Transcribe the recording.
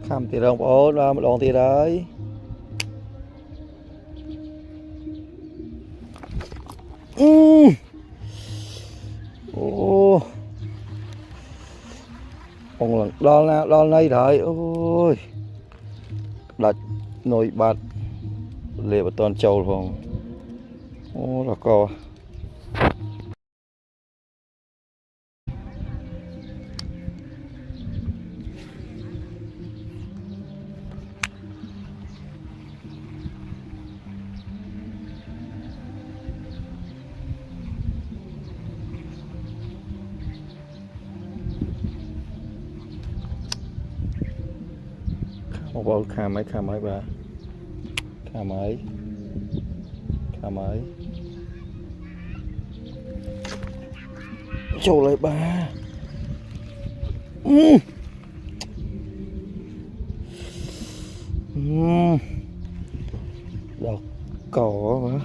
khăm thì rong bố nó một đòn thì đấy ô ông lần đo này đấy ôi đặt nồi bát lệ một toàn trâu không ô là co một bao khá mấy bà khá mấy trâu lại bà đọc cỏ mà